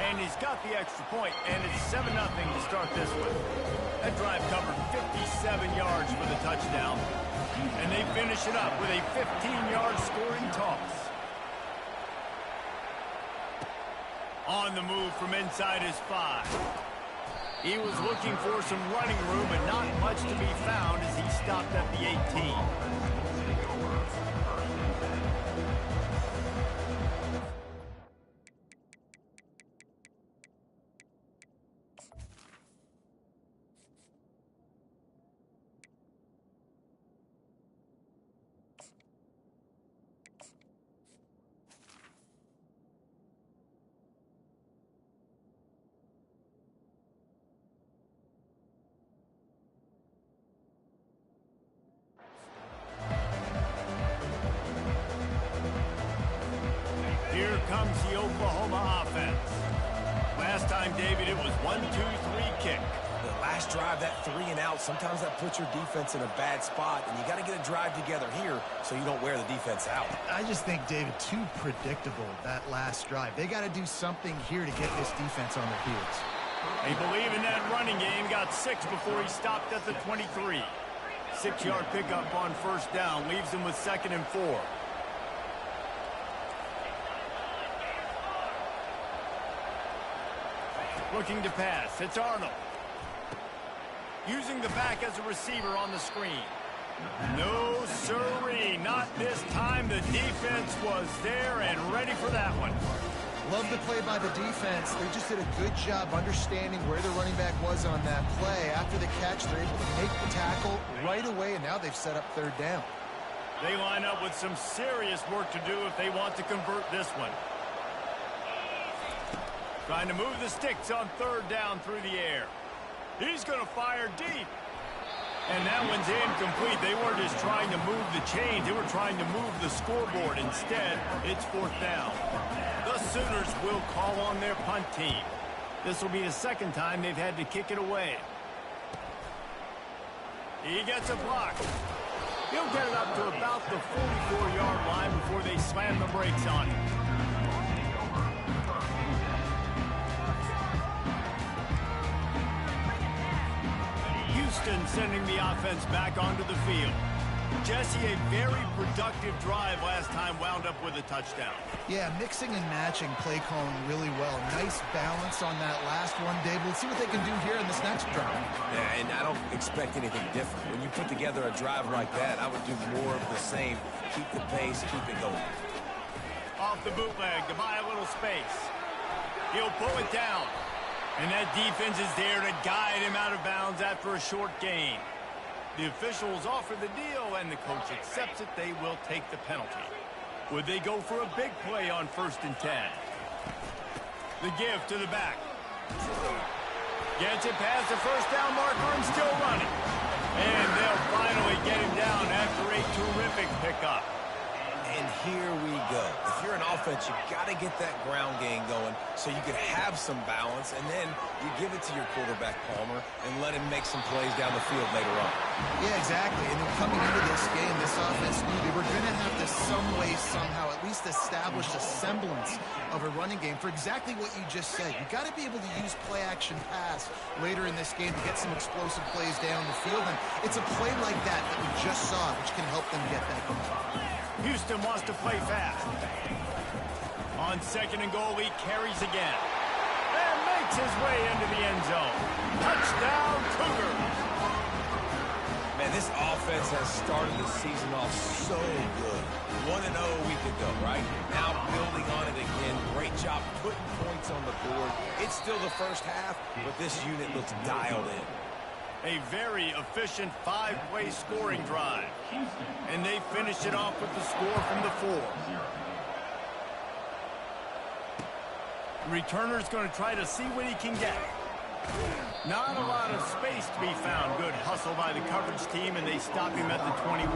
And he's got the extra point, and it's 7-0 to start this one. That drive covered 57 yards for the touchdown. And they finish it up with a 15-yard scoring toss. On the move from inside his 5. He was looking for some running room, but not much to be found as he stopped at the 18. Here comes the Oklahoma offense. Last time, David, it was 1-2-3 kick. The last drive, that 3-and-out, sometimes that puts your defense in a bad spot, and you got to get a drive together here so you don't wear the defense out. I just think, David, too predictable, that last drive. They got to do something here to get this defense on their heels. They believe in that running game. Got 6 before he stopped at the 23. 6-yard pickup on first down leaves him with 2nd and 4. Looking to pass. It's Arnold. Using the back as a receiver on the screen. No, sirree. Not this time. The defense was there and ready for that one. Love the play by the defense. They just did a good job understanding where the running back was on that play. After the catch, they're able to make the tackle right away, and now they've set up 3rd down. They line up with some serious work to do if they want to convert this one. Trying to move the sticks on 3rd down through the air. He's going to fire deep. And that one's incomplete. They weren't just trying to move the chains. They were trying to move the scoreboard. Instead, it's 4th down. The Sooners will call on their punt team. This will be the 2nd time they've had to kick it away. He gets a block. He'll get it up to about the 44-yard line before they slam the brakes on him. Houston sending the offense back onto the field. Jesse, a very productive drive last time wound up with a touchdown. Yeah, mixing and matching play calling really well. Nice balance on that last one, Dave. Let's see what they can do here in this next drive. Yeah, and I don't expect anything different. When you put together a drive like that, I would do more of the same. Keep the pace, keep it going. Off the bootleg to buy a little space. He'll pull it down. And that defense is there to guide him out of bounds after a short gain. The officials offer the deal, and the coach accepts it. They will take the penalty. Would they go for a big play on 1st and 10? The give to the back. Gets it past the 1st down marker and still running. And they'll finally get him down after a terrific pickup. And here we go. If you're an offense, you got to get that ground game going so you can have some balance, and then you give it to your quarterback, Palmer, and let him make some plays down the field later on. Yeah, exactly. And then coming into this game, this offense knew they were going to have to some way, somehow, at least establish a semblance of a running game for exactly what you just said. You got to be able to use play-action pass later in this game to get some explosive plays down the field, and it's a play like that that we just saw, which can help them get that going. Houston wants to play fast. On 2nd and goal, he carries again. And makes his way into the end zone. Touchdown, Cougar. Man, this offense has started the season off so good. 1-0 a week ago, right? Now building on it again. Great job putting points on the board. It's still the first half, but this unit looks dialed in. A very efficient 5-play scoring drive. And they finish it off with the score from the 4. Returner's going to try to see what he can get. Not a lot of space to be found. Good hustle by the coverage team, and they stop him at the 21.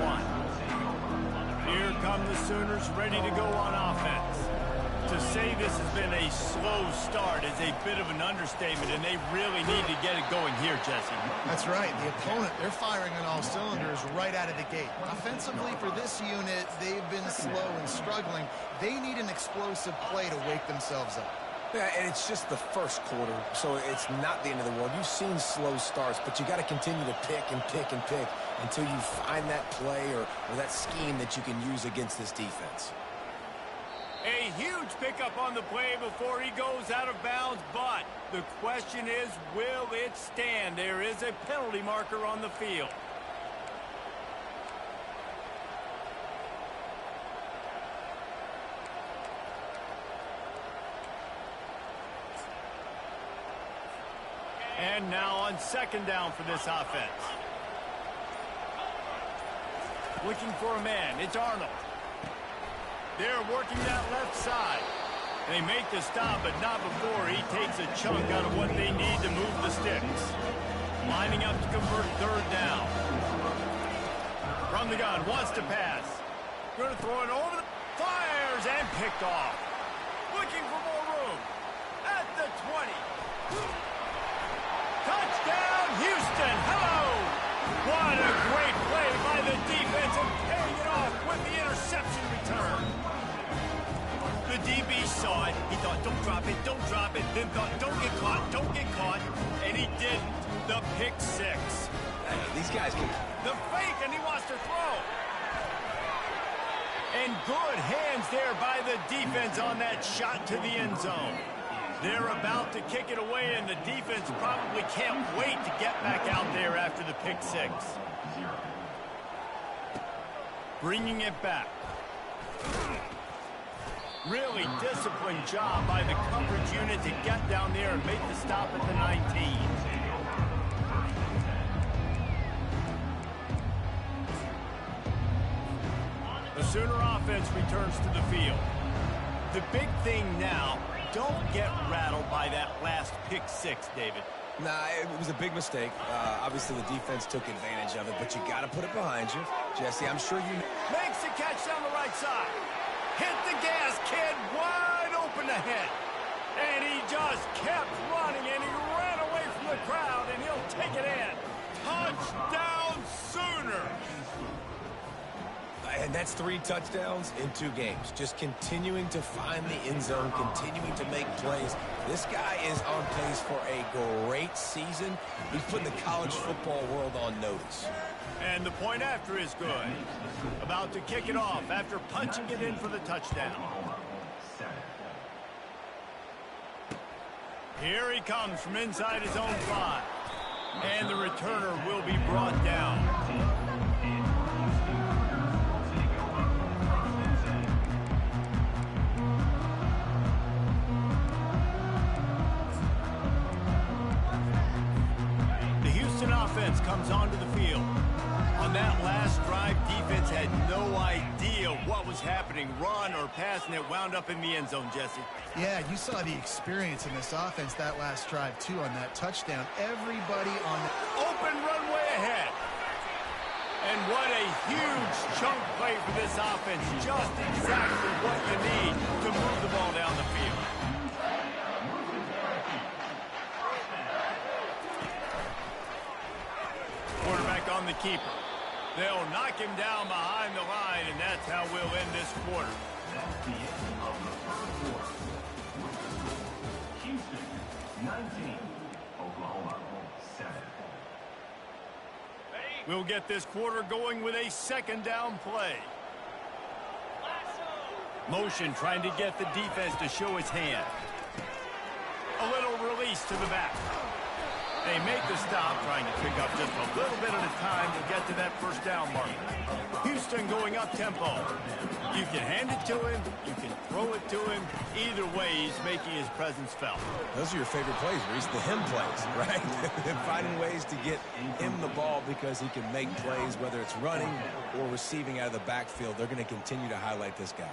Here come the Sooners ready to go on offense. To say this has been a slow start is a bit of an understatement, and they really need to get it going here, Jesse. That's right. The opponent, they're firing on all cylinders right out of the gate. Offensively, for this unit, they've been slow and struggling. They need an explosive play to wake themselves up. Yeah, and it's just the first quarter, so it's not the end of the world. You've seen slow starts, but you got to continue to pick and pick and pick until you find that play or that scheme that you can use against this defense. A huge pickup on the play before he goes out of bounds, but the question is, will it stand? There is a penalty marker on the field. And now on second down for this offense. Looking for a man. It's Arnold. They're working that left side. They make the stop, but not before he takes a chunk out of what they need to move the sticks. Lining up to convert third down. From the gun, wants to pass. Going to throw it over the... Fires and picked off. Looking for more room. At the 20. Touchdown, Houston. Hello. What a great play by the defense and paying it off with the interception return. The DB saw it. He thought, don't drop it, don't drop it. Then thought, don't get caught, don't get caught. And he didn't. The pick six. Hey, these guys can... The fake, and he wants to throw. And good hands there by the defense on that shot to the end zone. They're about to kick it away, and the defense probably can't wait to get back out there after the pick six. Bringing it back. Really disciplined job by the coverage unit to get down there and make the stop at the 19. The Sooner offense returns to the field. The big thing now, don't get rattled by that last pick six, David. Nah, it was a big mistake. Obviously, the defense took advantage of it, but you got to put it behind you. Jesse, I'm sure you... Makes the catch down the right side. Hit the gas, kid. Wide open ahead. And he just kept running, and he ran away from the crowd, and he'll take it in. Touchdown, Sooner. And that's 3 touchdowns in 2 games. Just continuing to find the end zone, continuing to make plays. This guy is on pace for a great season. He's putting the college football world on notice. And the point after is good. About to kick it off after punching it in for the touchdown. Here he comes from inside his own 5. And the returner will be brought down. Offense comes onto the field. On that last drive, defense had no idea what was happening. Run or pass, and it wound up in the end zone, Jesse. Yeah, you saw the experience in this offense that last drive, too, on that touchdown. Everybody on the... Open runway ahead. And what a huge chunk play for this offense. Just exactly what you need to move the ball down the field. Quarterback on the keeper. They'll knock him down behind the line, and that's how we'll end this quarter. That's the end of the first quarter. Houston, 19. Oklahoma, 7. We'll get this quarter going with a second down play. Motion trying to get the defense to show its hand. A little release to the back. They make the stop, trying to pick up just a little bit at a time to get to that first down mark. Houston going up-tempo. You can hand it to him, you can throw it to him. Either way, he's making his presence felt. Those are your favorite plays, Reese, the him plays, right? Finding ways to get him the ball because he can make plays, whether it's running or receiving out of the backfield. They're going to continue to highlight this guy.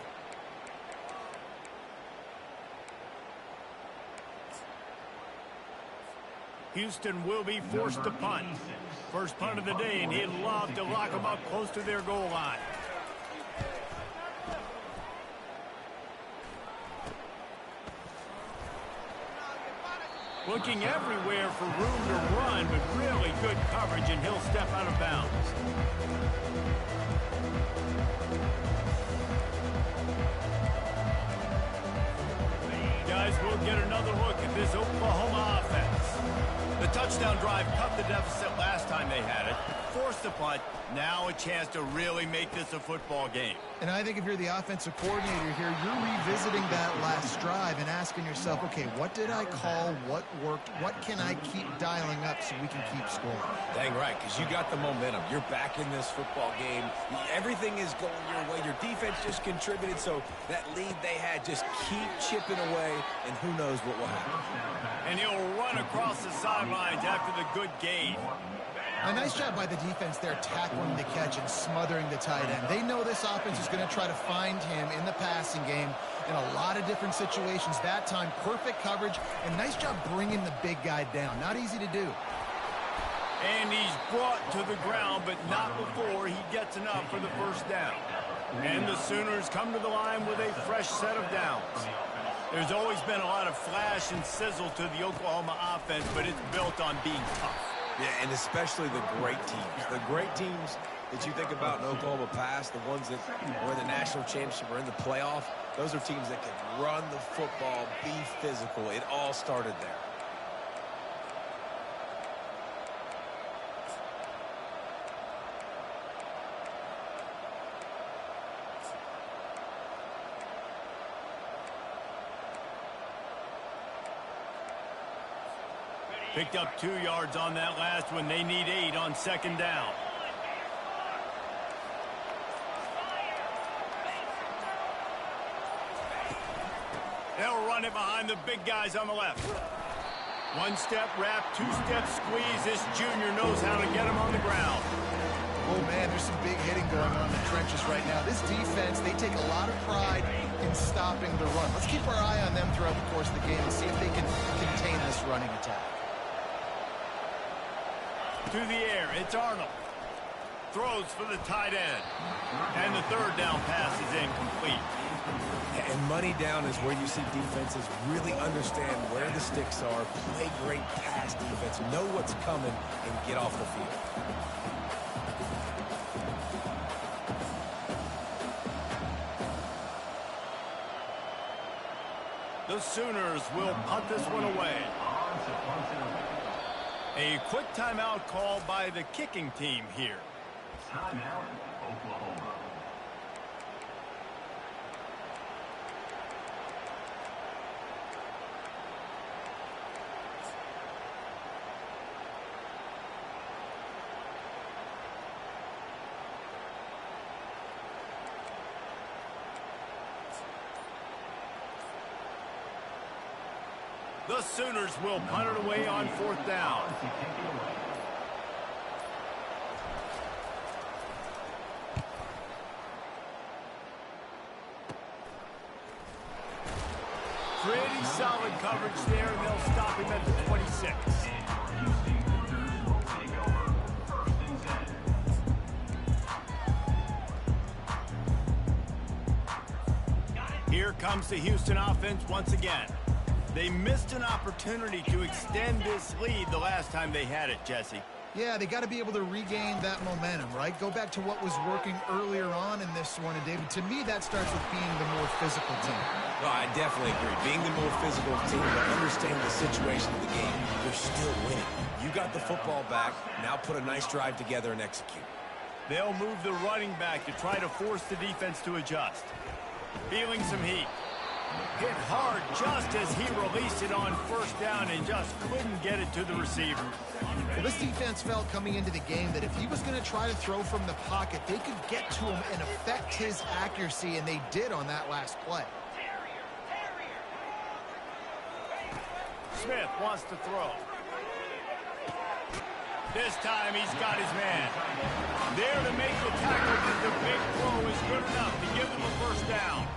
Houston will be forced to punt. First punt of the day, and he'd love to lock them up close to their goal line. Looking everywhere for room to run, but really good coverage, and he'll step out of bounds. Guys, we'll get another look at this Oklahoma offense. The touchdown drive cut the deficit last time they had it, forced the punt. Now a chance to really make this a football game. And I think if you're the offensive coordinator here, you're revisiting that last drive and asking yourself, okay, what did I call? What worked? What can I keep dialing up so we can keep scoring? Dang right, because you got the momentum. You're back in this football game. Everything is going your way. Your defense just contributed, so that lead they had, just keep chipping away, and who knows what will happen. And he'll run across the sidelines after the good gain. A nice job by the defense there, tackling the catch and smothering the tight end. They know this offense is going to try to find him in the passing game in a lot of different situations. That time, perfect coverage, and nice job bringing the big guy down. Not easy to do. And he's brought to the ground, but not before he gets enough for the first down. And the Sooners come to the line with a fresh set of downs. There's always been a lot of flash and sizzle to the Oklahoma offense, but it's built on being tough. Yeah, and especially the great teams. The great teams that you think about in Oklahoma past, the ones that were in the national championship or in the playoff, those are teams that can run the football, be physical. It all started there. Picked up 2 yards on that last one. They need 8 on second down. They'll run it behind the big guys on the left. 1-step wrap, 2-step squeeze. This junior knows how to get him on the ground. Oh, man, there's some big hitting going on in the trenches right now. This defense, they take a lot of pride in stopping the run. Let's keep our eye on them throughout the course of the game and see if they can contain this running attack. To the air, it's Arnold. Throws for the tight end. And the third down pass is incomplete. And money down is where you see defenses really understand where the sticks are, play great pass defense, know what's coming, and get off the field. The Sooners will punt this one away. A quick timeout called by the kicking team here. Timeout, Oklahoma. The Sooners will punt it away on fourth down. Pretty solid coverage there, and they'll stop him at the 26. Here comes the Houston offense once again. They missed an opportunity to extend this lead the last time they had it, Jesse. Yeah, they got to be able to regain that momentum, right? Go back to what was working earlier on in this one. And, David, to me, that starts with being the more physical team. No, I definitely agree. Being the more physical team, but understanding the situation of the game, they're still winning. You got the football back. Now put a nice drive together and execute. They'll move the running back to try to force the defense to adjust. Feeling some heat. Hit hard just as he released it on first down and just couldn't get it to the receiver. Well, this defense felt coming into the game that if he was going to try to throw from the pocket, they could get to him and affect his accuracy, and they did on that last play. Smith wants to throw. This time he's got his man. There to make the tackle, but the big throw is good enough to give them a first down.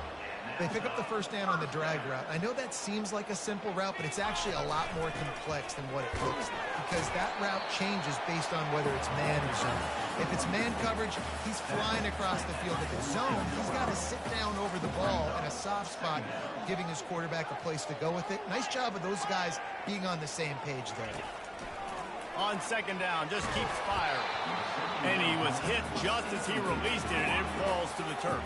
They pick up the first down on the drag route. I know that seems like a simple route, but it's actually a lot more complex than what it looks like, because that route changes based on whether it's man or zone. If it's man coverage, he's flying across the field. If it's zone, he's got to sit down over the ball in a soft spot, giving his quarterback a place to go with it. Nice job of those guys being on the same page there. On second down, just keeps firing. And he was hit just as he released it, and it falls to the turf.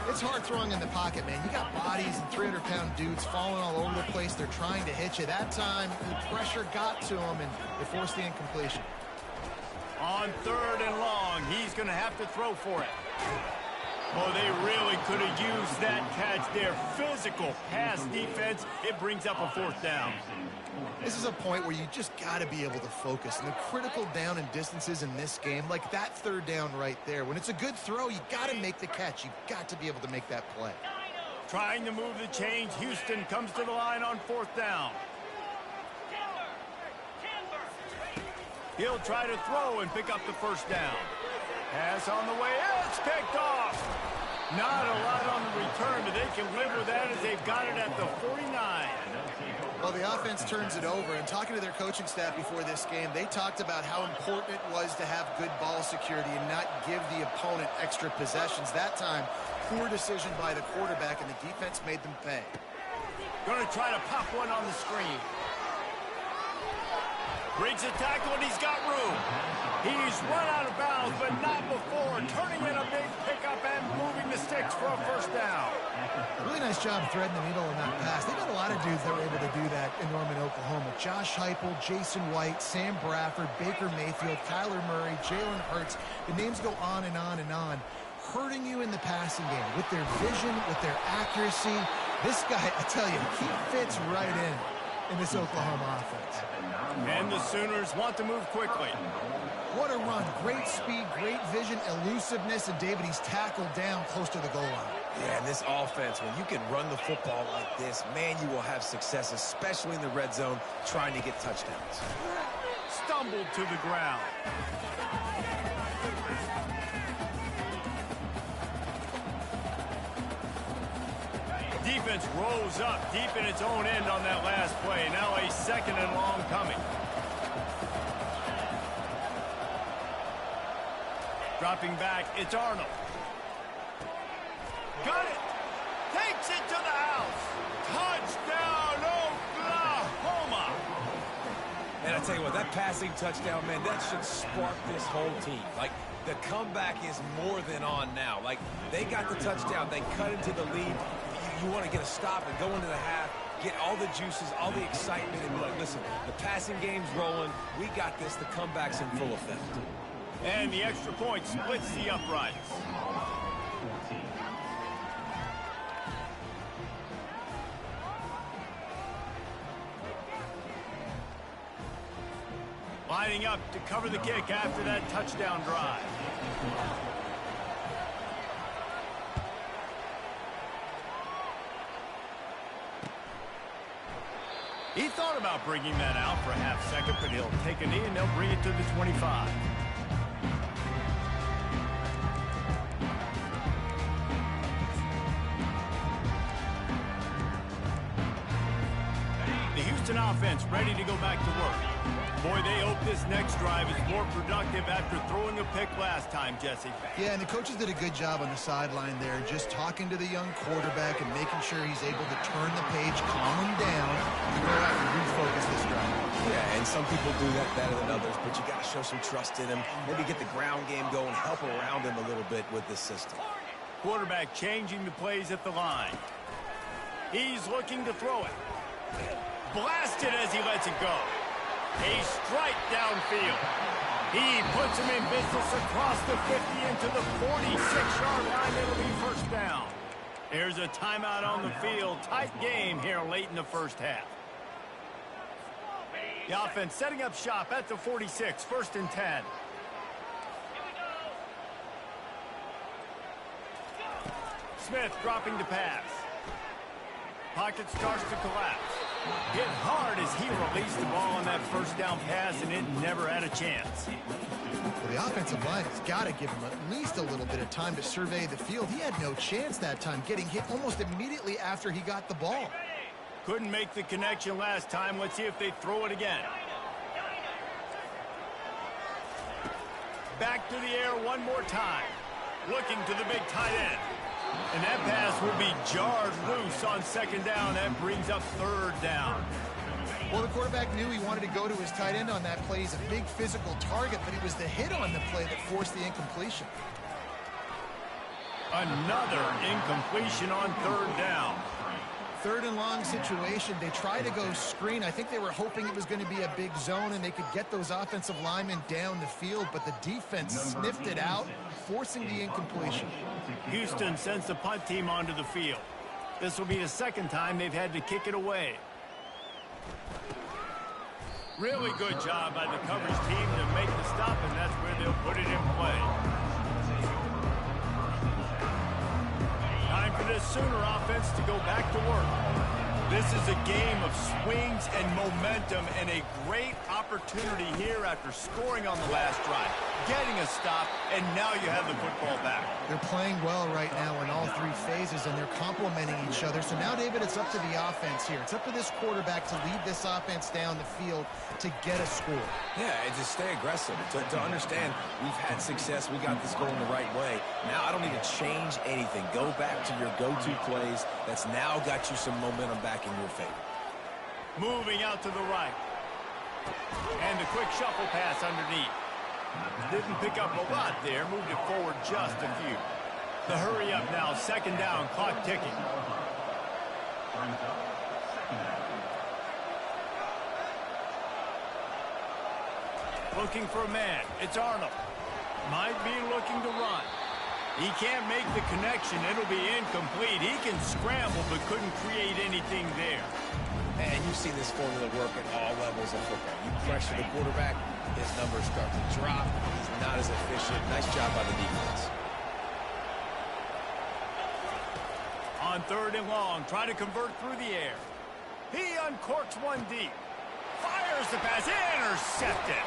It's hard throwing in the pocket, man. You got bodies and 300-pound dudes falling all over the place. They're trying to hit you. That time, the pressure got to him, and they forced the incompletion. On third and long, he's going to have to throw for it. Oh, they really could have used that catch there. Physical pass defense. It brings up a fourth down. This is a point where you just got to be able to focus. And the critical down and distances in this game, like that third down right there, when it's a good throw, you got to make the catch. You got to be able to make that play. Trying to move the change. Houston comes to the line on fourth down. He'll try to throw and pick up the first down. Pass on the way. It's picked off. Not a lot on the return, but they can live with that as they've got it at the 49. Well, the offense turns it over, and talking to their coaching staff before this game, they talked about how important it was to have good ball security and not give the opponent extra possessions. That time, poor decision by the quarterback, and the defense made them pay. Going to try to pop one on the screen. Breaks a tackle, and he's got room. He's run out of bounds, but not before. Turning in a big pickup and moving the sticks for a first down. Really nice job threading the needle on that pass. They got a lot of dudes that were able to do that in Norman, Oklahoma. Josh Heupel, Jason White, Sam Bradford, Baker Mayfield, Kyler Murray, Jalen Hurts. The names go on and on and on. Hurting you in the passing game with their vision, with their accuracy. This guy, I tell you, he fits right in this Oklahoma offense. And the Sooners want to move quickly. What a run. Great speed, great vision, elusiveness, and David, he's tackled down close to the goal line. Yeah, and this offense, when you can run the football like this, man, you will have success, especially in the red zone, trying to get touchdowns. Stumbled to the ground. Defense rose up deep in its own end on that last play. Now a second and long coming. Dropping back, it's Arnold. Got it. Takes it to the house. Touchdown, Oklahoma. And I tell you what, that passing touchdown, man, that should spark this whole team. Like, the comeback is more than on now. Like, they got the touchdown. They cut into the lead. You want to get a stop and go into the half, get all the juices, all the excitement, and be like, listen, the passing game's rolling. We got this. The comeback's in full effect. And the extra point splits the uprights. Lining up to cover the kick after that touchdown drive. He thought about bringing that out for a half second, but he'll take a knee and they'll bring it to the 25. The Houston offense ready to go back to work. Boy, they hope this next drive is more productive after throwing a pick last time, Jesse. Yeah, and the coaches did a good job on the sideline there, just talking to the young quarterback and making sure he's able to turn the page, calm him down, and go out and refocus this drive. Yeah, and some people do that better than others, but you got to show some trust in him. Maybe get the ground game going, help around him a little bit with this system. Quarterback changing the plays at the line. He's looking to throw it. Blasted as he lets it go. A strike downfield. He puts him in business across the 50 into the 46-yard line. It'll be first down. There's a timeout on the field. Tight game here late in the first half. The offense setting up shop at the 46, first and 10. Smith dropping to pass. Pocket starts to collapse. Hit hard as he released the ball on that first down pass, and it never had a chance. Well, the offensive line has got to give him at least a little bit of time to survey the field. He had no chance that time, getting hit almost immediately after he got the ball. Couldn't make the connection last time. Let's see if they throw it again. Back to the air one more time. Looking to the big tight end. And that pass will be jarred loose on second down. That brings up third down. Well, the quarterback knew he wanted to go to his tight end on that play. He's a big physical target, but it was the hit on the play that forced the incompletion. Another incompletion on third down. Third and long situation. They tried to go screen. I think they were hoping it was going to be a big zone and they could get those offensive linemen down the field, but the defense sniffed it out, forcing the incompletion. Houston sends the punt team onto the field. This will be the second time they've had to kick it away. Really good job by the coverage team to make the stop, and that's where they'll put it in play. Time for this Sooner offense to go back to work. This is a game of swings and momentum, and a great opportunity here after scoring on the last drive, getting a stop, and now you have the football back. They're playing well right now in all three phases, and they're complementing each other. So now, David, it's up to the offense here. It's up to this quarterback to lead this offense down the field to get a score. Yeah, and to stay aggressive, to understand we've had success, we got this going the right way. Now I don't need to change anything. Go back to your go-to plays. That's now got you some momentum back in your favor. Moving out to the right. And the quick shuffle pass underneath. Didn't pick up a lot there, moved it forward just a few. The hurry up now, second down, clock ticking. Looking for a man, it's Arnold. Might be looking to run. He can't make the connection, it'll be incomplete. He can scramble, but couldn't create anything there. And you've seen this formula work at all levels of football. You pressure the quarterback, his numbers start to drop. He's not as efficient. Nice job by the defense. On third and long, try to convert through the air. He uncorks one deep. Fires the pass, intercepted.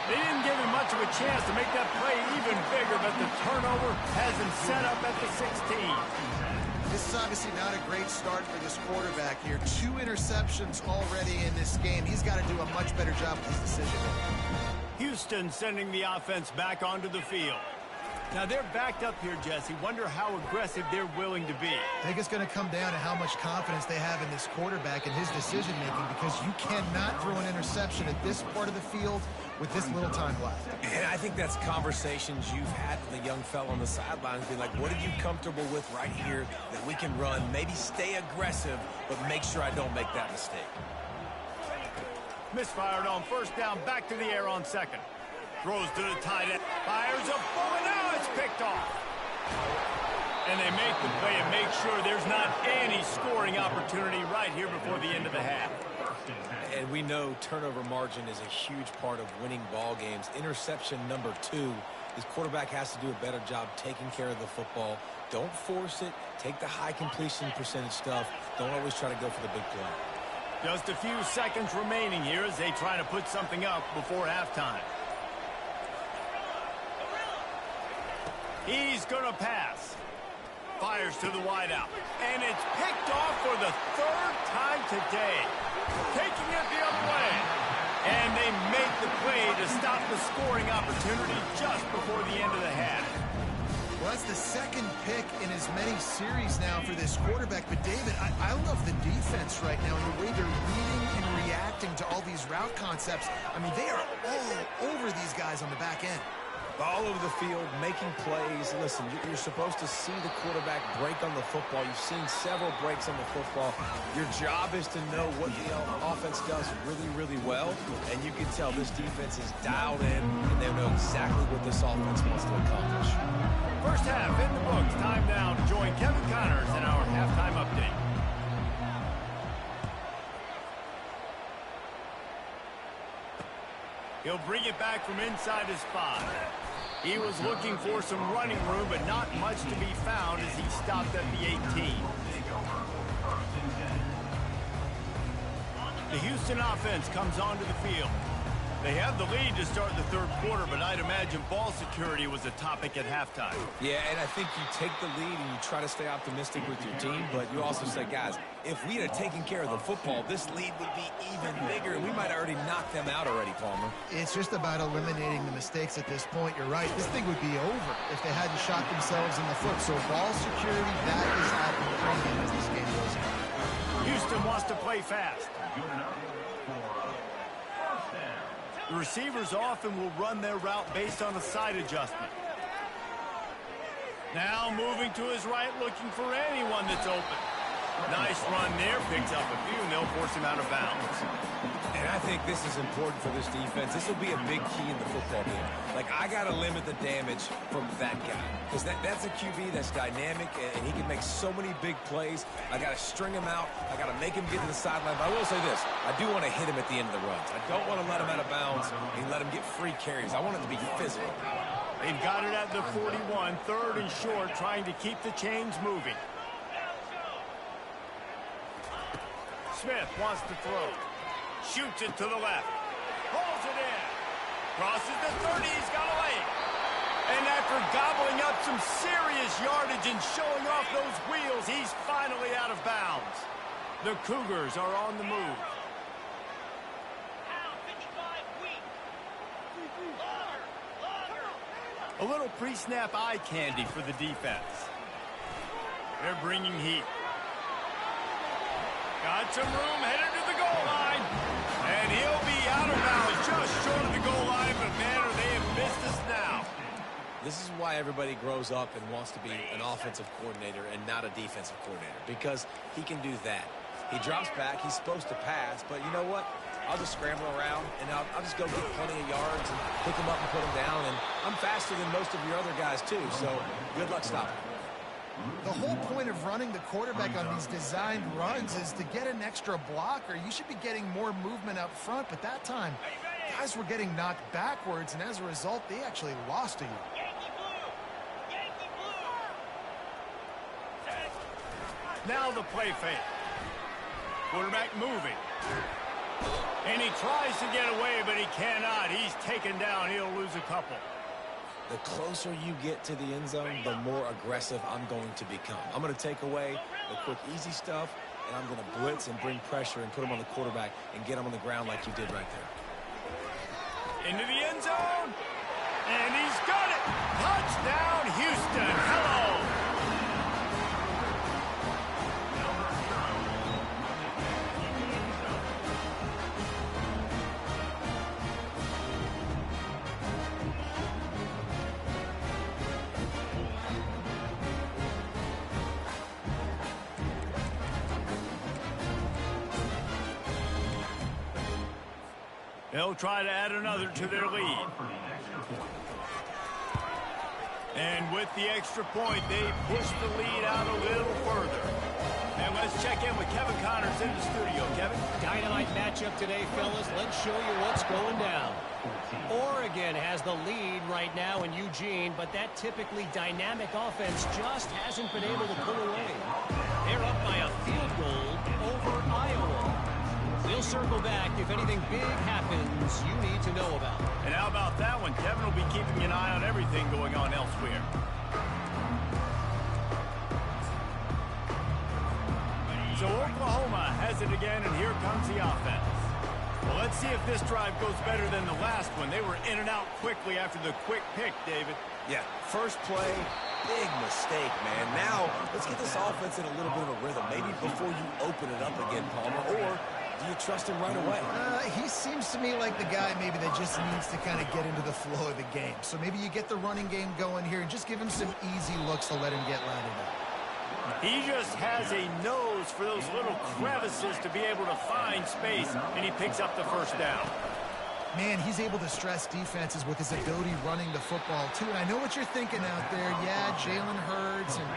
They didn't give him much of a chance to make that play even bigger, but the turnover has him set up at the 16. This is obviously not a great start for this quarterback here. 2 interceptions already in this game. He's got to do a much better job with his decision. Houston sending the offense back onto the field. Now they're backed up here, Jesse. Wonder how aggressive they're willing to be. I think it's going to come down to how much confidence they have in this quarterback and his decision-making, because you cannot throw an interception at this part of the field with this little time left. And I think that's conversations you've had with the young fella on the sidelines. Be like, what are you comfortable with right here that we can run? Maybe stay aggressive, but make sure I don't make that mistake. Misfired on first down, back to the air on second. Throws to the tight end. Fires a ball, and now it's picked off. And they make the play and make sure there's not any scoring opportunity right here before the end of the half. And we know turnover margin is a huge part of winning ball games. Interception number 2. This quarterback has to do a better job taking care of the football. Don't force it. Take the high completion percentage stuff. Don't always try to go for the big play. Just a few seconds remaining here as they try to put something up before halftime. He's going to pass. Fires to the wideout. And it's picked off for the 3rd time today. Taking it the other way. And they make the play to stop the scoring opportunity just before the end of the half. Well, that's the 2nd pick in as many series now for this quarterback. But, David, I love the defense right now and the way they're reading and reacting to all these route concepts. I mean, they are all over these guys on the back end. All over the field, making plays. Listen, you're supposed to see the quarterback break on the football. You've seen several breaks on the football. Your job is to know what the offense does really, really well. And you can tell this defense is dialed in, and they know exactly what this offense wants to accomplish. First half in the books. Time now to join Kevin Connors in our halftime update. He'll bring it back from inside his spot. He was looking for some running room, but not much to be found as he stopped at the 18. The Houston offense comes onto the field. They have the lead to start the 3rd quarter, but I'd imagine ball security was a topic at halftime. Yeah, and I think you take the lead and you try to stay optimistic with your team, but you also say, guys, if we had taken care of the football, this lead would be even bigger, and we might have already knocked them out already, Palmer. It's just about eliminating the mistakes at this point. You're right. This thing would be over if they hadn't shot themselves in the foot. So ball security, that is at the premium as this game goes on. Houston wants to play fast. The receivers often will run their route based on a side adjustment. Now moving to his right, looking for anyone that's open. Nice run there, picks up a few, and they'll force him out of bounds. And I think this is important for this defense. This will be a big key in the football game. Like, I got to limit the damage from that guy. Because that's a QB that's dynamic, and he can make so many big plays. I got to string him out. I got to make him get to the sideline. But I will say this. I do want to hit him at the end of the runs. I don't want to let him out of bounds and let him get free carries. I want it to be physical. They've got it at the 41, 3rd and short, trying to keep the chains moving. Smith wants to throw. Shoots it to the left. Pulls it in. Crosses the 30. He's got a lane. And after gobbling up some serious yardage and showing off those wheels, he's finally out of bounds. The Cougars are on the move. A little pre-snap eye candy for the defense. They're bringing heat. Got some room, headed to the goal line. And he'll be out of bounds just short of the goal line, but man, are they have missed us now. This is why everybody grows up and wants to be an offensive coordinator and not a defensive coordinator, because he can do that. He drops back, he's supposed to pass, but you know what? I'll just scramble around, and I'll just go get plenty of yards and pick him up and put him down, and I'm faster than most of your other guys too, so good luck stopping. The whole point of running the quarterback on these designed runs is to get an extra blocker. You should be getting more movement up front, but that time, guys were getting knocked backwards, and as a result, they actually lost to you. Now the play fake. Quarterback moving. And he tries to get away, but he cannot. He's taken down. He'll lose a couple. The closer you get to the end zone, the more aggressive I'm going to become. I'm going to take away the quick, easy stuff, and I'm going to blitz and bring pressure and put him on the quarterback and get him on the ground like you did right there. Into the end zone. And he's got it. Touchdown, Houston. Hello. They'll try to add another to their lead. And with the extra point, they push the lead out a little further. And let's check in with Kevin Connors in the studio. Kevin? Dynamite matchup today, fellas. Let's show you what's going down. Oregon has the lead right now in Eugene, but that typically dynamic offense just hasn't been able to pull away. They're up by a field goal over Iowa. We'll circle back if anything big happens you need to know about. And how about that one? Kevin will be keeping an eye on everything going on elsewhere. So Oklahoma has it again, and here comes the offense. Well, let's see if this drive goes better than the last one. They were in and out quickly after the quick pick, David. Yeah, first play, big mistake, man. Now, let's get this offense in a little bit of a rhythm. Maybe before you open it up again, Palmer, or do you trust him right away? He seems to me like the guy maybe that just needs to kind of get into the flow of the game. So maybe you get the running game going here and just give him some easy looks to let him get landed up. He just has a nose for those little crevices to be able to find space, and he picks up the first down. Man, he's able to stress defenses with his ability running the football, too. And I know what you're thinking out there. Yeah, Jalen Hurts and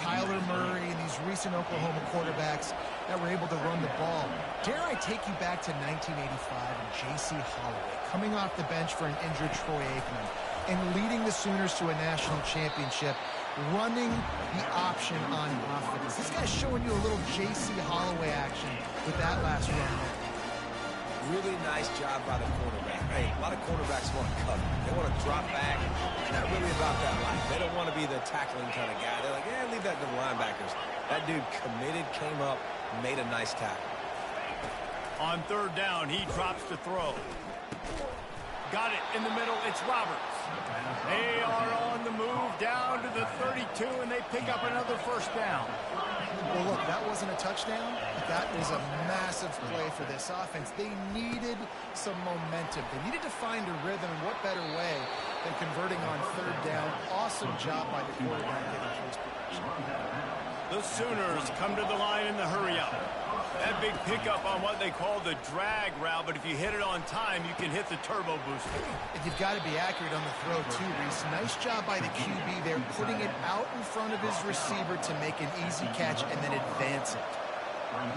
Kyler Murray and these recent Oklahoma quarterbacks that were able to run the ball. Dare I take you back to 1985 and J.C. Holloway coming off the bench for an injured Troy Aikman and leading the Sooners to a national championship, running the option on offense. This guy's showing you a little J.C. Holloway action with that last run. Really nice job by the quarterback. Hey, a lot of quarterbacks want to cover. They want to drop back. They're not really about that life. They don't want to be the tackling kind of guy. They're like, yeah, leave that to the linebackers. That dude committed, came up, made a nice tackle. On third down, he drops to throw. Got it in the middle. It's Roberts. They are on the move down to the 32, and they pick up another first down. Well, look, that wasn't a touchdown. That was a massive play for this offense. They needed some momentum. They needed to find a rhythm, and what better way than converting on third down. Awesome job by the quarterback getting through his progression. The Sooners come to the line in the hurry-up. That big pickup on what they call the drag route, but if you hit it on time, you can hit the turbo booster. And you've got to be accurate on the throw, too, Reese. Nice job by the QB there, putting it out in front of his receiver to make an easy catch and then advance it.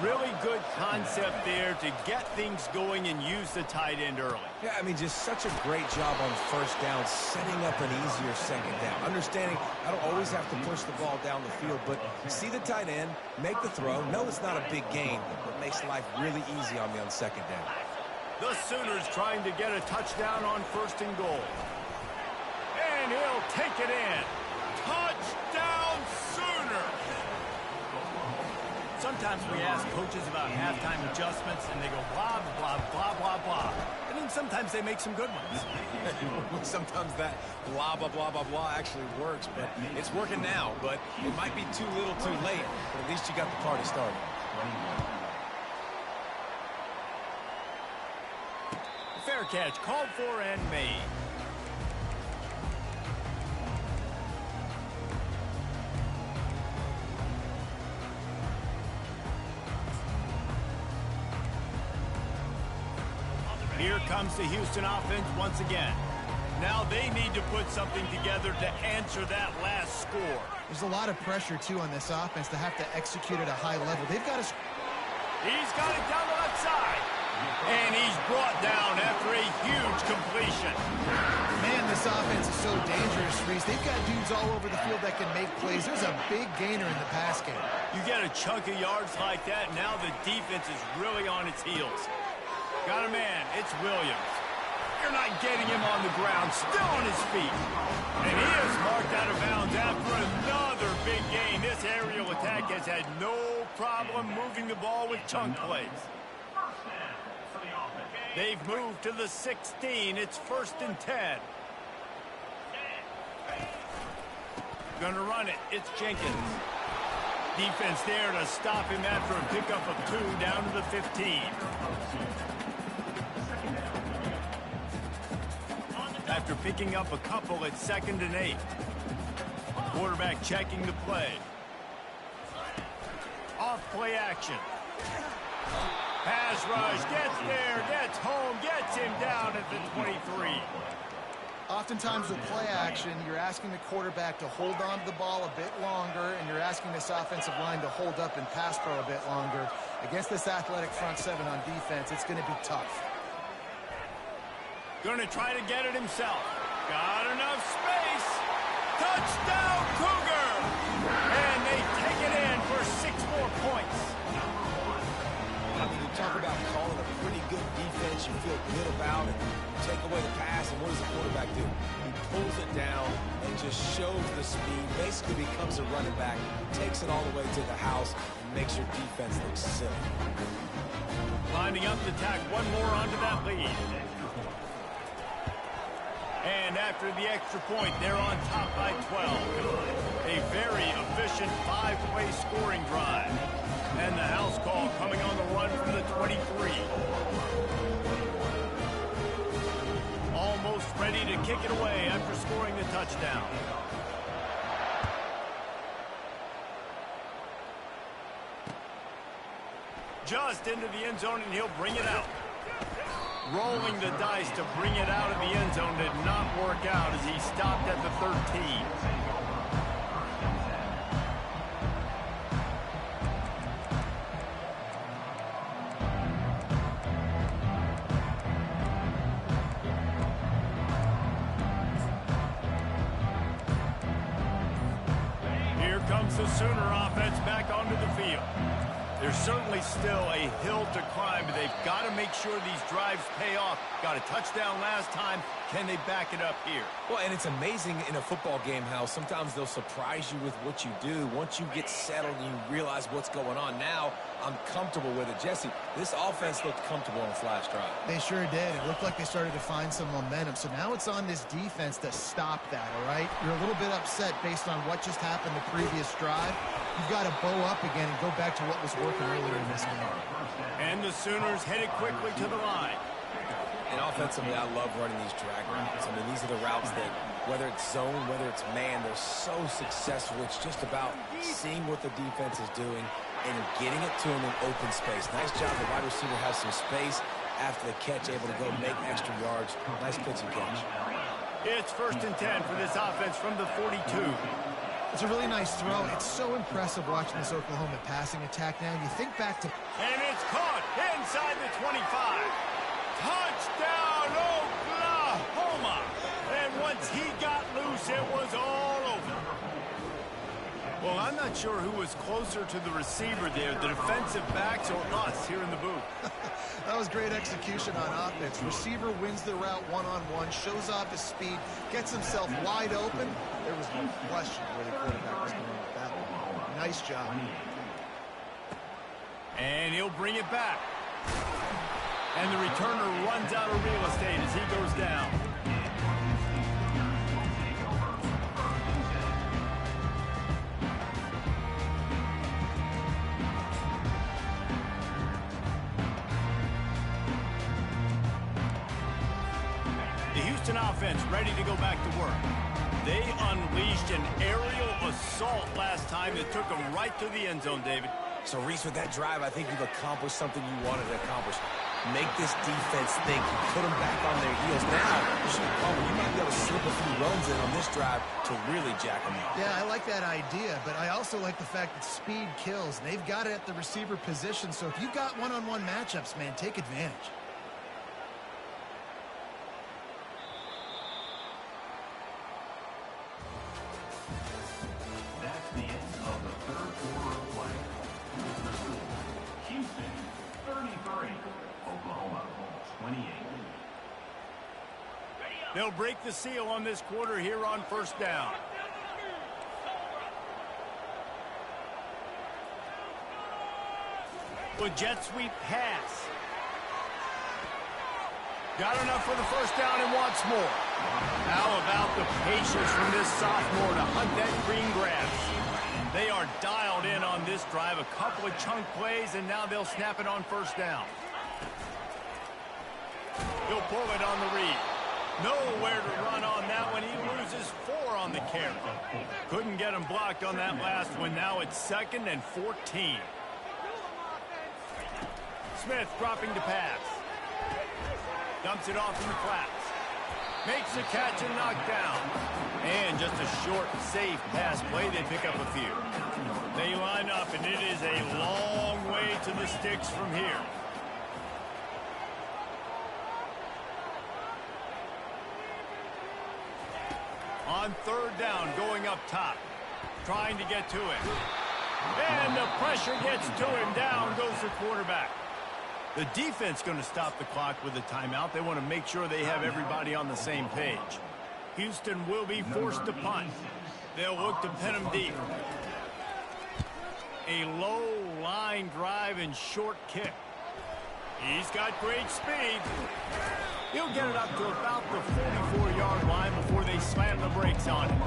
Really good concept there to get things going and use the tight end early. Yeah, I mean, just such a great job on first down, setting up an easier second down. Understanding I don't always have to push the ball down the field, but see the tight end, make the throw. No, it's not a big gain, but makes life really easy on me on second down. The Sooners trying to get a touchdown on first and goal. And he'll take it in. Touchdown Sooners! Sometimes we ask coaches about halftime adjustments, and they go blah, blah, blah, blah, blah. And then sometimes they make some good ones. Sometimes that blah, blah, blah, blah, blah actually works, but it's working now. But it might be too little too late, but at least you got the party started. Fair catch, called for and made. Here comes the Houston offense once again. Now they need to put something together to answer that last score. There's a lot of pressure, too, on this offense to have to execute at a high level. They've got to... He's got it down the left side. And he's brought down after a huge completion. Man, this offense is so dangerous, Reese. They've got dudes all over the field that can make plays. There's a big gainer in the pass game. You get a chunk of yards like that, now the defense is really on its heels. Got a man, it's Williams. You're not getting him on the ground, still on his feet. And he is marked out of bounds after another big gain. This aerial attack has had no problem moving the ball with chunk plays. They've moved to the 16. It's 1st and 10. Gonna run it. It's Jenkins. Defense there to stop him after a pickup of 2 down to the 15. After picking up a couple, it's 2nd and 8. Quarterback checking the play. Off play action. Pass rush, gets there, gets home, gets him down at the 23. Oftentimes with play action, you're asking the quarterback to hold on to the ball a bit longer, and you're asking this offensive line to hold up and pass pro a bit longer. Against this athletic front seven on defense, it's going to be tough. Going to try to get it himself. Got enough space. Touchdown, Cougar! And they take it in for 6 more points. I mean, you talk about calling a pretty good defense you feel good about, and take away the pass, and what does the quarterback do? He pulls it down and just shows the speed, basically becomes a running back, takes it all the way to the house, and makes your defense look silly. Lining up to tack one more onto that lead. And after the extra point, they're on top by 12. A very efficient 5-play scoring drive. And the house call coming on the run from the 23. Almost ready to kick it away after scoring the touchdown. Just into the end zone, and he'll bring it out. Rolling the dice to bring it out of the end zone did not work out as he stopped at the 13. Here comes the Sooner offense back onto the field. There's certainly still a hill to climb, but they've got to make sure these drives pay off. Got a touchdown last time. Can they back it up here? Well, and it's amazing in a football game how sometimes they'll surprise you with what you do. Once you get settled and you realize what's going on, now I'm comfortable with it. Jesse, this offense looked comfortable on its last drive. They sure did. It looked like they started to find some momentum. So now it's on this defense to stop that, all right? You're a little bit upset based on what just happened the previous drive. You've got to bow up again and go back to what was working earlier in this game. And the Sooners headed quickly to the line. And offensively, I love running these drag routes. I mean, these are the routes that, whether it's zone, whether it's man, they're so successful. It's just about seeing what the defense is doing and getting it to them in open space. Nice job. The wide receiver has some space after the catch, able to go make extra yards. Nice pitch and catch. It's 1st and 10 for this offense from the 42. It's a really nice throw. It's so impressive watching this Oklahoma passing attack now. You think back to... And it's caught inside the 25. Touchdown, Oklahoma! And once he got loose, it was all over. Well, I'm not sure who was closer to the receiver there, the defensive backs or us here in the booth. That was great execution on offense. Receiver wins the route one-on-one, shows off his speed, gets himself wide open. There was no question where the quarterback was going with that one. Nice job. And he'll bring it back. And the returner runs out of real estate as he goes down. The Houston offense ready to go back to work. They unleashed an aerial assault last time that took them right to the end zone, David. So, Reese, with that drive, I think you've accomplished something you wanted to accomplish. Make this defense think. Put them back on their heels. Now, you might be able to slip a few runs in on this drive to really jack them up. Yeah, I like that idea, but I also like the fact that speed kills. And they've got it at the receiver position, so if you've got one-on-one matchups, man, take advantage. That's the end of the third quarter of play. Houston, 33. Oklahoma, 28. They'll break the seal on this quarter here on 1st down. With jet sweep pass. Got enough for the 1st down and wants more. How about the patience from this sophomore to hunt that green grass? They are dialed in on this drive. A couple of chunk plays, and now they'll snap it on 1st down. He'll pull it on the read. Nowhere to run on that one. He loses 4 on the carry. Couldn't get him blocked on that last one. Now it's 2nd and 14. Smith dropping to pass. Dumps it off in the flats. Makes the catch and knocked down. And just a short, safe pass play. They pick up a few. They line up, and it is a long way to the sticks from here. On 3rd down, going up top. Trying to get to it. And the pressure gets to him. Down goes the quarterback. The defense going to stop the clock with a timeout. They want to make sure they have everybody on the same page. Houston will be forced to punt. They'll look to pin him deep. A low line drive and short kick. He's got great speed. He'll get it up to about the 44-yard line before they slam the brakes on him.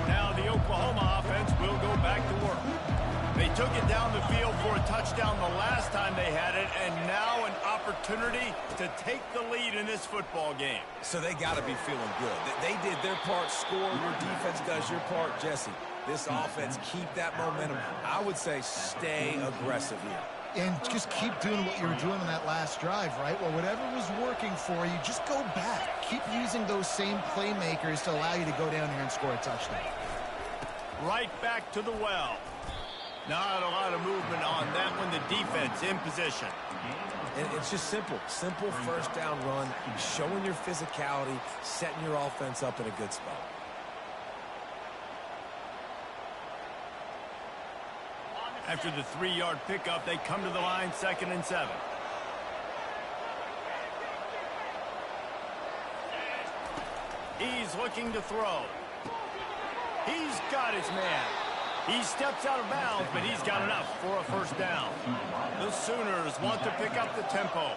Now the Oklahoma offense will go back to work. They took it down the field for a touchdown the last time they had it, and now an opportunity to take the lead in this football game. So they got to be feeling good. They did their part, score. Your defense does your part, Jesse. This offense, keep that momentum. I would say stay aggressive here. And just keep doing what you were doing on that last drive, right? Well, whatever was working for you, just go back. Keep using those same playmakers to allow you to go down here and score a touchdown. Right back to the well. Not a lot of movement on that one. The defense in position. And it's just simple. Simple first down run, showing your physicality, setting your offense up in a good spot. After the 3-yard pickup, they come to the line, 2nd and 7. He's looking to throw. He's got his man. He steps out of bounds, but he's got enough for a first down. The Sooners want to pick up the tempo.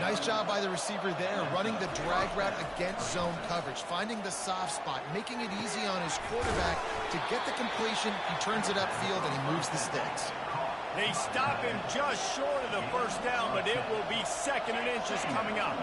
Nice job by the receiver there, running the drag route against zone coverage, finding the soft spot, making it easy on his quarterback to get the completion. He turns it upfield, and he moves the sticks. They stop him just short of the first down, but it will be 2nd and inches coming up.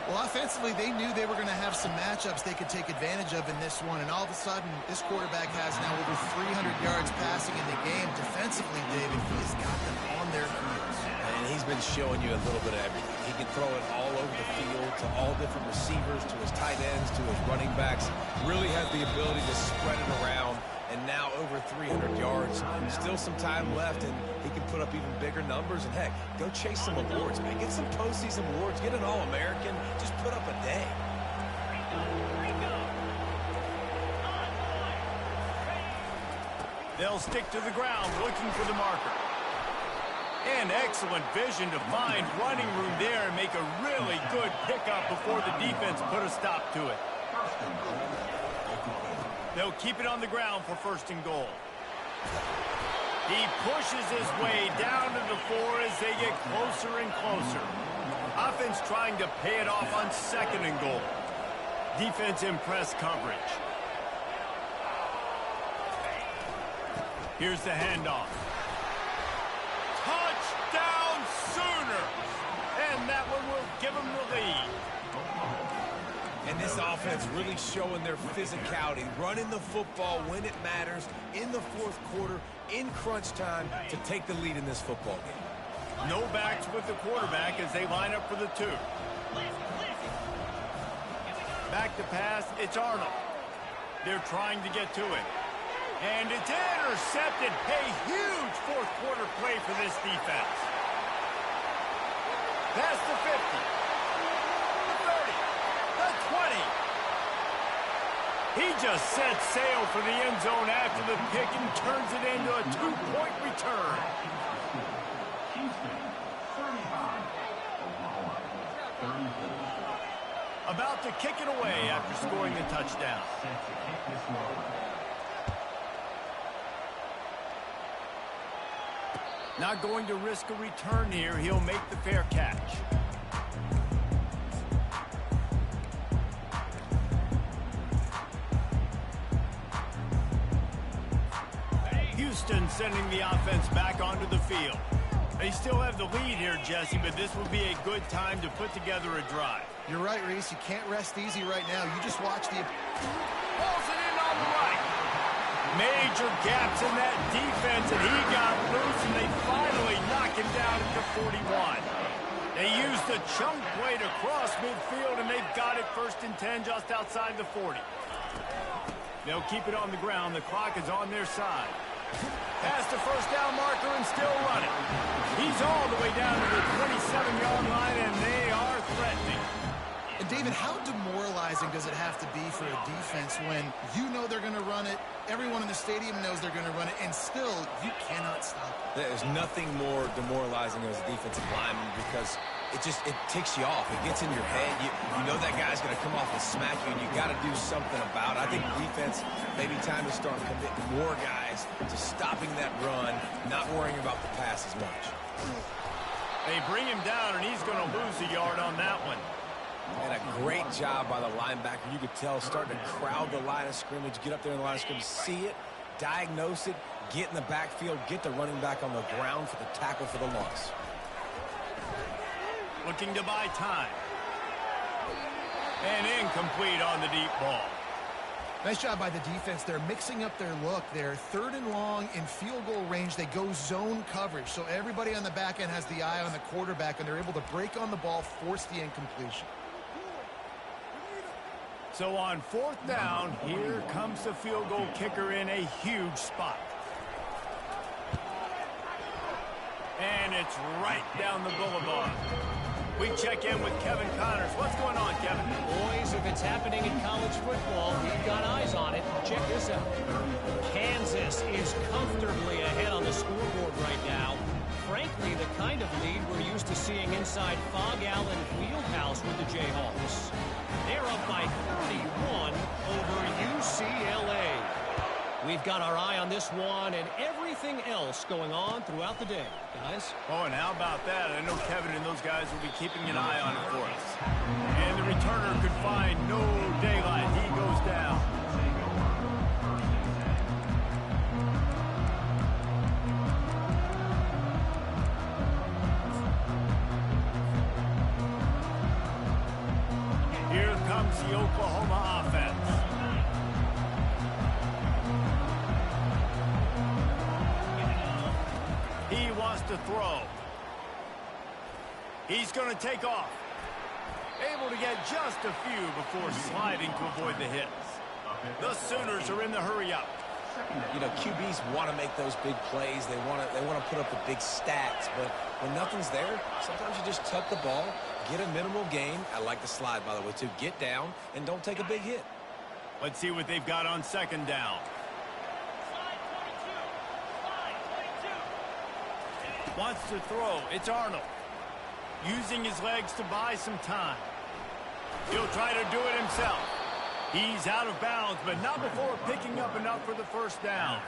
Well, offensively, they knew they were going to have some matchups they could take advantage of in this one, and all of a sudden, this quarterback has now over 300 yards passing in the game. Defensively, David, he's got them on their heels. And he's been showing you a little bit of everything. He can throw it all over the field to all different receivers, to his tight ends, to his running backs. Really has the ability to spread it around, and now over 300 yards. Still some time left, and he can put up even bigger numbers. And, heck, go chase some awards, man. Get some postseason awards. Get an All-American. Just put up a day. They'll stick to the ground looking for the marker. And excellent vision to find running room there and make a really good pickup before the defense put a stop to it. They'll keep it on the ground for 1st and goal. He pushes his way down to the 4 as they get closer and closer. Offense trying to pay it off on 2nd and goal. Defense in press coverage. Here's the handoff. Touchdown Sooners! And that one will give them the lead. And this offense really showing their physicality, running the football when it matters, in the 4th quarter, in crunch time, to take the lead in this football game. No backs with the quarterback as they line up for the 2. Back to pass, it's Arnold. They're trying to get to it. And it's intercepted. A huge 4th quarter play for this defense. Past the 50. The 30. The 20. He just sets sail for the end zone after the pick and turns it into a 2-point return. Houston, 35. Oklahoma, 34. About to kick it away after scoring the touchdown. Set to kick this one. Not going to risk a return here. He'll make the fair catch. Houston sending the offense back onto the field. They still have the lead here, Jesse, but this will be a good time to put together a drive. You're right, Reese. You can't rest easy right now. You just watch the... Pulls it in on the right. Major gaps in that defense, and he got loose, and they finally knock him down at the 41. They used the chunk play to cross midfield, and they've got it 1st and 10 just outside the 40. They'll keep it on the ground. The clock is on their side. Past the first down marker and still running. He's all the way down to the 27-yard line, and they are threatening. And, David, how demoralizing does it have to be for a defense when you know they're going to run it, everyone in the stadium knows they're going to run it, and still you cannot stop it? There's nothing more demoralizing as a defensive lineman because it ticks you off. It gets in your head. You know that guy's going to come off and smack you, and you got to do something about it. I think defense, maybe time to start committing more guys to stopping that run, not worrying about the pass as much. They bring him down, and he's going to lose a yard on that one. And a great job by the linebacker. You could tell starting to crowd the line of scrimmage, get up there in the line of scrimmage, see it, diagnose it, get in the backfield, get the running back on the ground for the tackle for the loss. Looking to buy time. And incomplete on the deep ball. Nice job by the defense. They're mixing up their look. They're 3rd and long in field goal range. They go zone coverage. So everybody on the back end has the eye on the quarterback, and they're able to break on the ball, force the incompletion. So on 4th down, here comes the field goal kicker in a huge spot. And it's right down the boulevard. We check in with Kevin Connors. What's going on, Kevin? Boys, if it's happening in college football, we've got eyes on it. Check this out. Kansas is comfortably ahead on the scoreboard right now. Frankly, the kind of lead we're used to seeing inside Fog Allen Fieldhouse with the Jayhawks. They're up by 31 over UCLA. We've got our eye on this one and everything else going on throughout the day, guys. Oh, and how about that? I know Kevin and those guys will be keeping an eye on it for us. And the returner could find no daylight. He goes down. Here comes the Oklahoma offense. He wants to throw. He's going to take off. Able to get just a few before sliding to avoid the hits. The Sooners are in the hurry up. You know, QBs want to make those big plays. They want to put up the big stats. But when nothing's there, sometimes you just tuck the ball, get a minimal gain. I like the slide, by the way, too. Get down and don't take a big hit. Let's see what they've got on second down. Wants to throw. It's Arnold. Using his legs to buy some time. He'll try to do it himself. He's out of bounds, but not before picking up enough for the first down.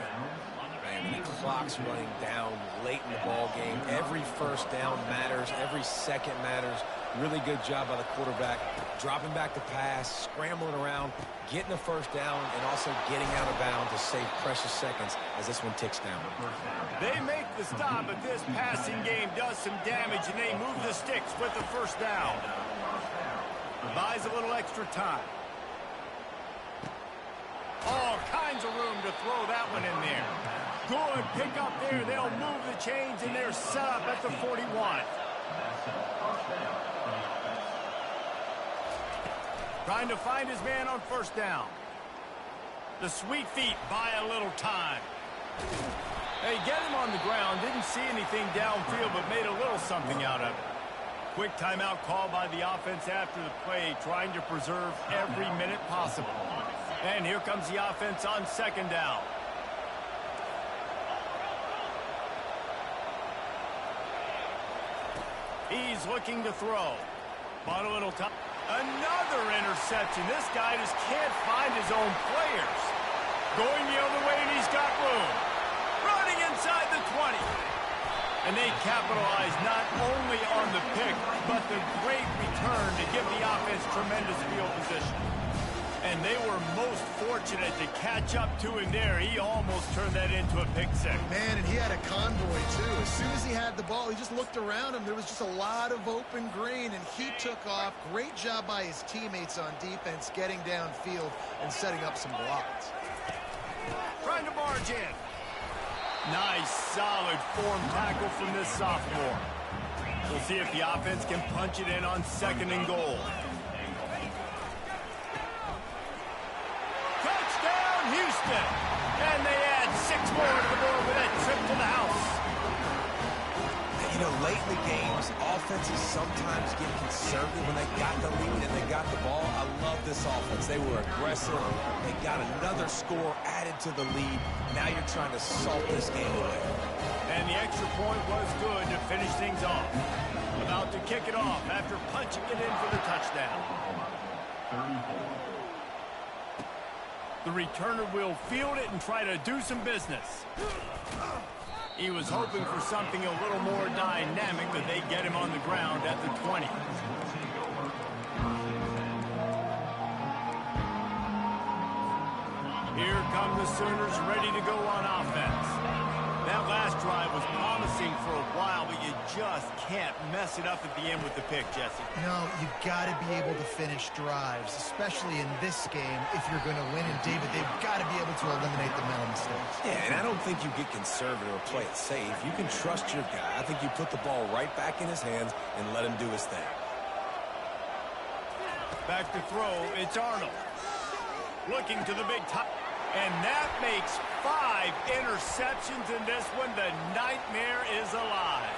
Man, the clock's running down late in the ball game. Every first down matters. Every second matters. Really good job by the quarterback. Dropping back to pass, scrambling around, getting a first down, and also getting out of bounds to save precious seconds as this one ticks down. They make the stop, but this passing game does some damage, and they move the sticks with the first down. Buys a little extra time. All kinds of room to throw that one in there. Good pick up there. They'll move the chains, and they're set up at the 41. Trying to find his man on first down. The sweet feet buy a little time. They get him on the ground. Didn't see anything downfield, but made a little something out of it. Quick timeout call by the offense after the play, trying to preserve every minute possible. And here comes the offense on second down. He's looking to throw. Bought a little time. Another interception. This guy just can't find his own players. Going the other way, and he's got room. Running inside the 20. And they capitalize not only on the pick, but the great return to give the offense tremendous field position. And they were most fortunate to catch up to him there. He almost turned that into a pick six. Man, and he had a convoy, too. As soon as he had the ball, he just looked around him. There was just a lot of open green, and he took off. Great job by his teammates on defense, getting downfield and setting up some blocks. Trying to barge in. Nice, solid form tackle from this sophomore. We'll see if the offense can punch it in on second and goal. Touchdown, Houston! And they add 6 more to the board with that trip to the house. You know, late in the games, offenses sometimes get conservative when they got the lead and they got the ball. I love this offense. They were aggressive. They got another score added to the lead. Now you're trying to salt this game away. And the extra point was good to finish things off. About to kick it off after punching it in for the touchdown. The returner will field it and try to do some business. He was hoping for something a little more dynamic, but they get him on the ground at the 20. Here come the Sooners ready to go on offense. That last drive was promising for a while, but you just can't mess it up at the end with the pick, Jesse. No, you've got to be able to finish drives, especially in this game if you're going to win. And, David, they've got to be able to eliminate the mental mistakes. Yeah, and I don't think you get conservative or play it safe. You can trust your guy. I think you put the ball right back in his hands and let him do his thing. Back to throw, it's Arnold. Looking to the big top. And that makes 5 interceptions in this one. The nightmare is alive.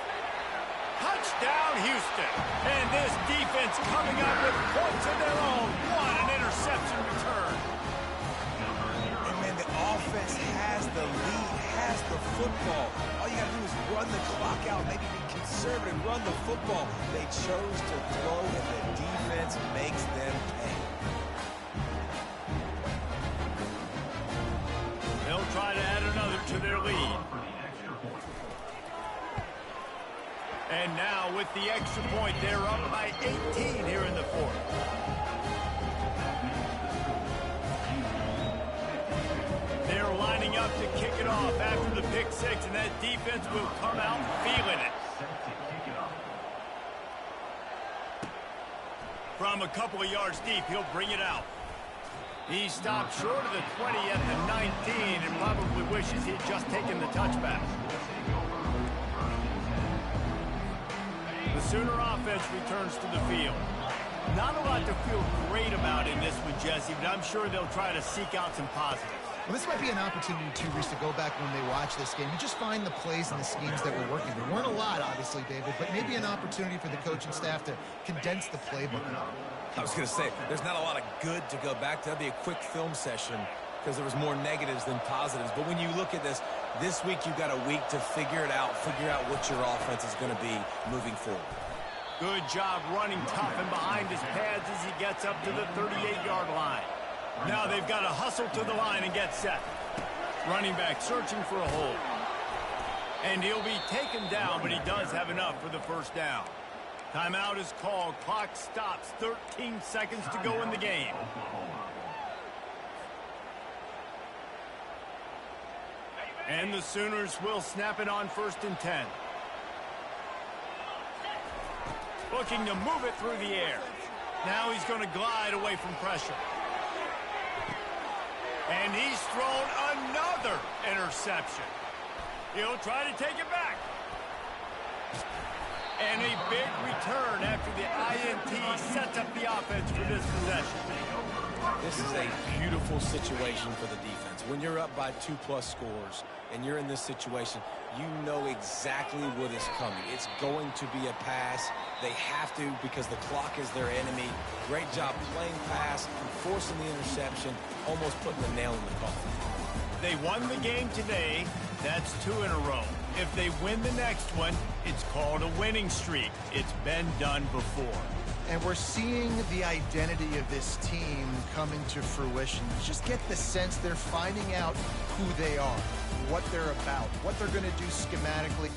Touchdown, Houston. And this defense coming up with points of their own. What an interception return. And, man, the offense has the lead, has the football. All you got to do is run the clock out, maybe be conservative, run the football. They chose to throw, and the defense makes them pay. They'll try to add another to their lead. And now with the extra point, they're up by 18 here in the fourth. They're lining up to kick it off after the pick six, and that defense will come out feeling it. From a couple of yards deep, he'll bring it out. He stopped short of the 20 at the 19 and probably wishes he'd just taken the touchback. The Sooner offense returns to the field. Not a lot to feel great about in this one, Jesse, but I'm sure they'll try to seek out some positives. Well, this might be an opportunity, too, Reese, to go back when they watch this game and just find the plays and the schemes that were working. There weren't a lot, obviously, David, but maybe an opportunity for the coaching staff to condense the playbook. I was going to say, there's not a lot of good to go back to. That'd be a quick film session because there was more negatives than positives. But when you look at this week you've got a week to figure it out, figure out what your offense is going to be moving forward. Good job running tough and behind his pads as he gets up to the 38-yard line. Now they've got to hustle to the line and get set. Running back searching for a hole. And he'll be taken down, but he does have enough for the first down. Timeout is called. Clock stops. 13 seconds to go in the game. And the Sooners will snap it on 1st and 10. Looking to move it through the air. Now he's going to glide away from pressure. And he's thrown another interception. He'll try to take it back. And a big return after the INT sets up the offense for this possession. This is a beautiful situation for the defense. When you're up by 2+ scores and you're in this situation, you know exactly what is coming. It's going to be a pass. They have to because the clock is their enemy. Great job playing pass, forcing the interception, almost putting the nail in the coffin. They won the game today. That's 2 in a row. If they win the next one, it's called a winning streak. It's been done before. And we're seeing the identity of this team come into fruition. You just get the sense they're finding out who they are, what they're about, what they're going to do schematically.